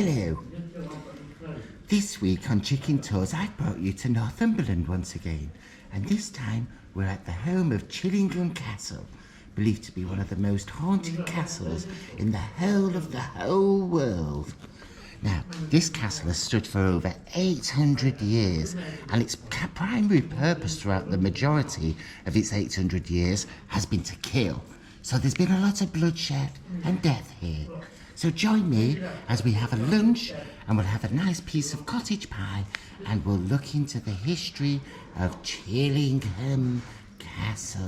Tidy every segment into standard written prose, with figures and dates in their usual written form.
Hello. This week on Chicken Tours, I've brought you to Northumberland once again, and this time we're at the home of Chillingham Castle, believed to be one of the most haunted castles in the whole world. Now, this castle has stood for over 800 years, and its primary purpose throughout the majority of its 800 years has been to kill. So there's been a lot of bloodshed and death here. So join me as we have a lunch and we'll have a nice piece of cottage pie and we'll look into the history of Chillingham Castle.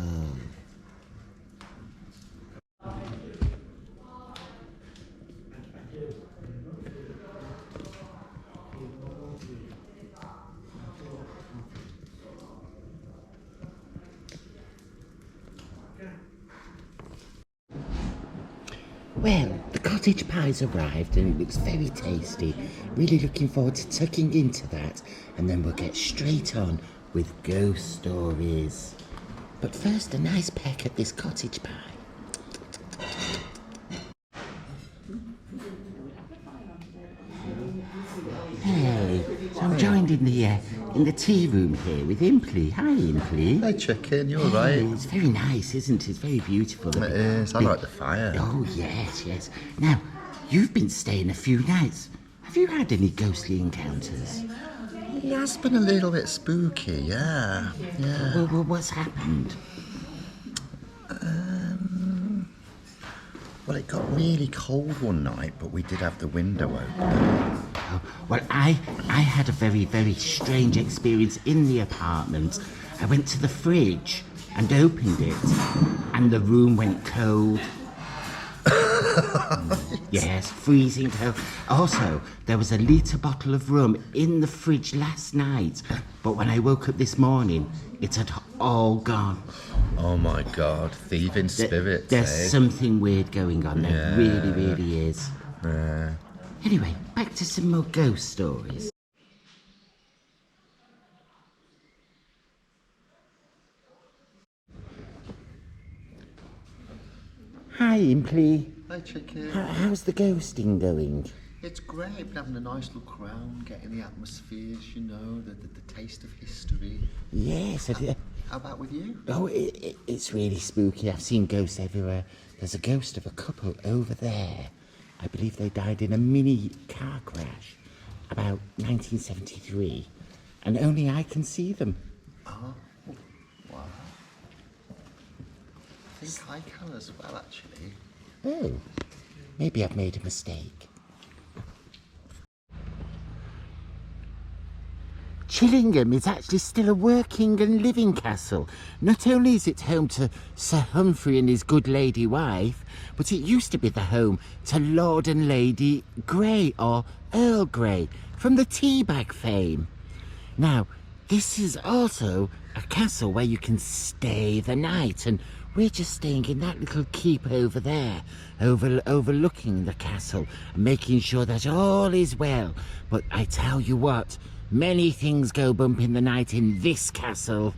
Well, the cottage pie's arrived and it looks very tasty. Really looking forward to tucking into that, and then we'll get straight on with ghost stories. But first, a nice peck at this cottage pie. Hey, so I'm joined in the tea room here with Impley. Hi, Impley. Hi, Chicken. You're right. It's very nice, isn't it? It's very beautiful. It is. I like the fire. Oh, yes. Now, you've been staying a few nights. Have you had any ghostly encounters? It has been a little bit spooky, yeah. Well, what's happened? Well, it got really cold one night, but we did have the window open. Oh, well, I had a very, very strange experience in the apartment. I went to the fridge and opened it, and the room went cold. Yes, freezing cold. Also, there was a litre bottle of rum in the fridge last night, but when I woke up this morning, it had all gone. Oh my God, thieving spirits. There's something weird going on. There really is. Anyway, back to some more ghost stories. Hi, Impley. Hi, Chicken. How's the ghosting going? It's great. Been having a nice look around, getting the atmospheres, you know, the taste of history. Yes. How about with you? Oh, it's really spooky. I've seen ghosts everywhere. There's a ghost of a couple over there. I believe they died in a mini car crash about 1973, and only I can see them. Oh, wow. I think I can as well, actually. Oh, maybe I've made a mistake. Chillingham is actually still a working and living castle. Not only is it home to Sir Humphrey and his good lady wife, but it used to be the home to Lord and Lady Grey, or Earl Grey, from the teabag fame. Now, this is also a castle where you can stay the night, and we're just staying in that little keep over there, overlooking the castle, making sure that all is well. But I tell you what, many things go bump in the night in this castle.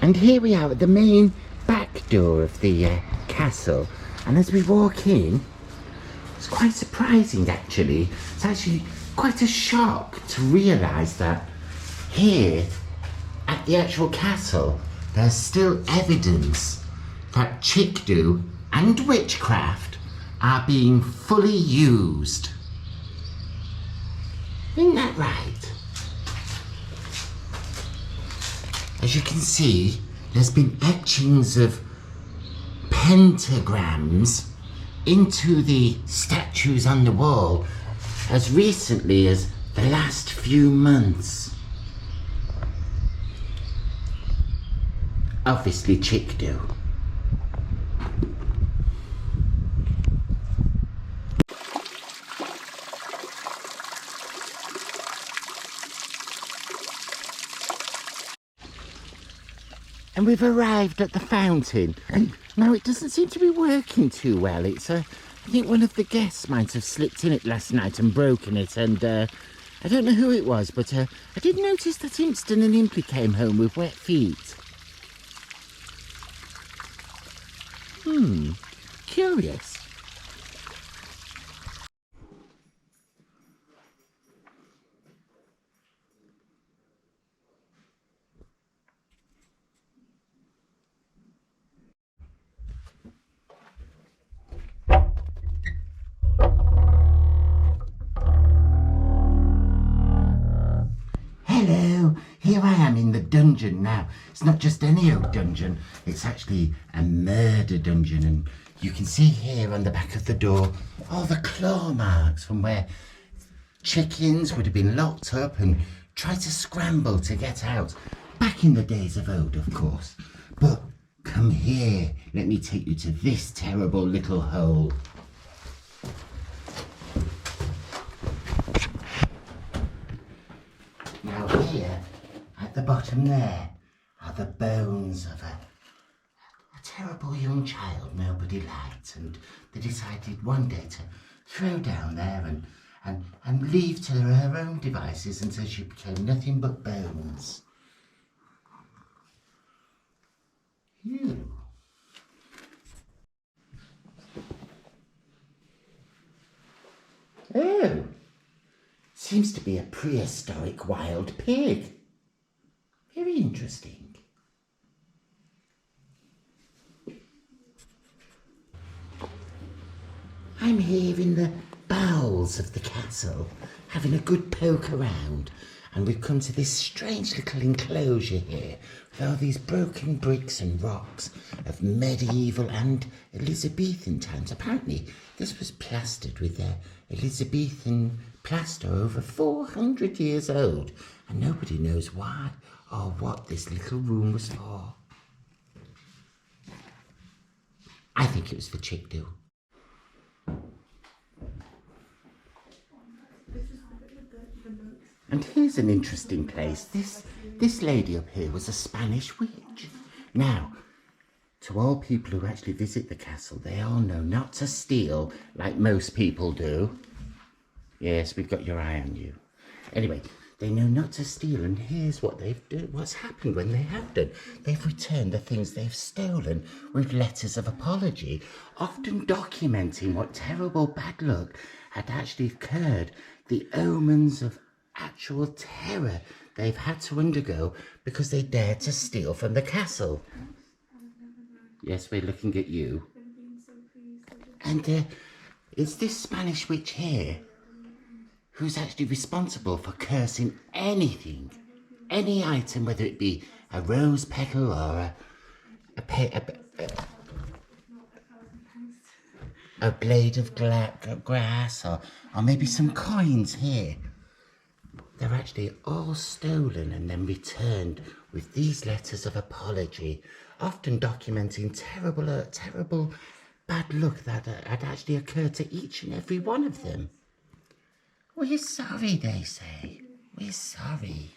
And here we are at the main back door of the castle. And as we walk in, it's quite surprising actually. It's actually quite a shock to realise that here at the actual castle, there's still evidence that chickadee and witchcraft are being fully used. Isn't that right? As you can see, there's been etchings of pentagrams into the statues on the wall as recently as the last few months. Obviously chickadee. And we've arrived at the fountain, and now it doesn't seem to be working too well. I think one of the guests might have slipped in it last night and broken it, and I don't know who it was, but I did notice that Imston and Imply came home with wet feet. Curious. Hello, here I am in the dungeon now. It's not just any old dungeon, it's actually a murder dungeon, and you can see here on the back of the door all the claw marks from where chickens would have been locked up and tried to scramble to get out. Back in the days of old, of course. But come here, let me take you to this terrible little hole. Now here, at the bottom there, are the bones of a terrible young child nobody liked, and they decided one day to throw down there and leave to her own devices until she became nothing but bones. Phew. Oh, seems to be a prehistoric wild pig. Very interesting. I'm here in the bowels of the castle, having a good poke around, and we've come to this strange little enclosure here with all these broken bricks and rocks of medieval and Elizabethan times. Apparently this was plastered with Elizabethan plaster over 400 years old, and nobody knows why or what this little room was for. I think it was for chick do. And here's an interesting place. This lady up here was a Spanish witch. Now, to all people who actually visit the castle, they all know not to steal like most people do. Yes, we've got your eye on you. Anyway, they know not to steal, and here's what they've done. What's happened when they have done? They've returned the things they've stolen with letters of apology, often documenting what terrible bad luck had actually occurred, the omens of actual terror they've had to undergo because they dared to steal from the castle. Yes, we're looking at you. And it's this Spanish witch here who's actually responsible for cursing anything, any item, whether it be a rose petal or a blade of grass or maybe some coins here. They're actually all stolen and then returned with these letters of apology, often documenting terrible bad luck that had actually occurred to each and every one of them. We're sorry, they say. We're sorry.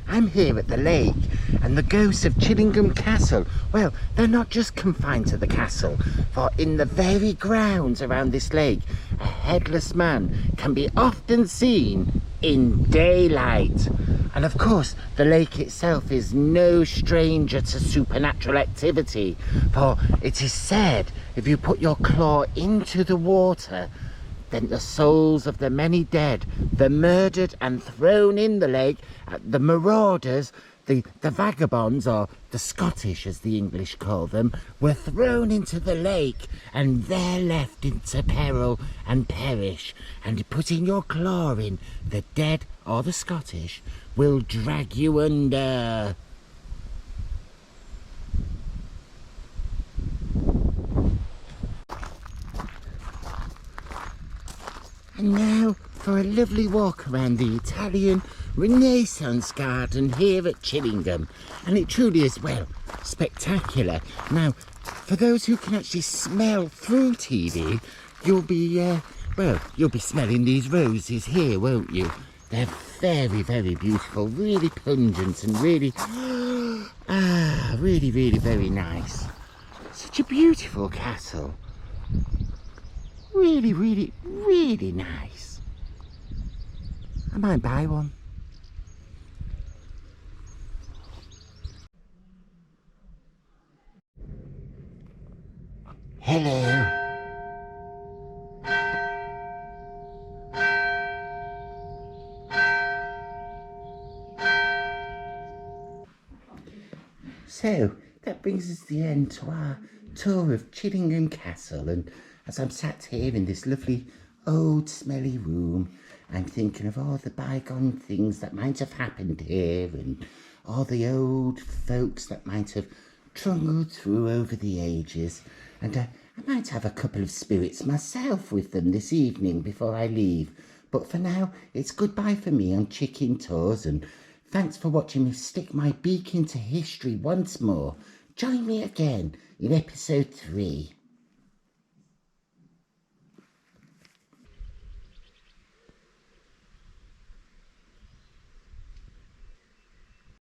I'm here at the lake, and the ghosts of Chillingham Castle, well, they're not just confined to the castle, for in the very grounds around this lake, a headless man can be often seen in daylight. And of course, the lake itself is no stranger to supernatural activity, for it is said if you put your claw into the water, then the souls of the many dead, the murdered and thrown in the lake, the marauders, the vagabonds, or the Scottish as the English call them, were thrown into the lake and there left into peril and perish. And putting your claw in, the dead or the Scottish will drag you under. And now for a lovely walk around the Italian Renaissance garden here at Chillingham. And it truly is, well, spectacular. Now, for those who can actually smell through TV, you'll be smelling these roses here, won't you? They're very, very beautiful, really pungent and really, really very nice. Such a beautiful castle. Really, really, really nice. I might buy one. Hello. So, that brings us to the end to our tour of Chillingham Castle, and as I'm sat here in this lovely old smelly room, I'm thinking of all the bygone things that might have happened here and all the old folks that might have trundled through over the ages, and I might have a couple of spirits myself with them this evening before I leave. But for now, it's goodbye for me on Chicken Tours, and thanks for watching me stick my beak into history once more. Join me again in episode 3.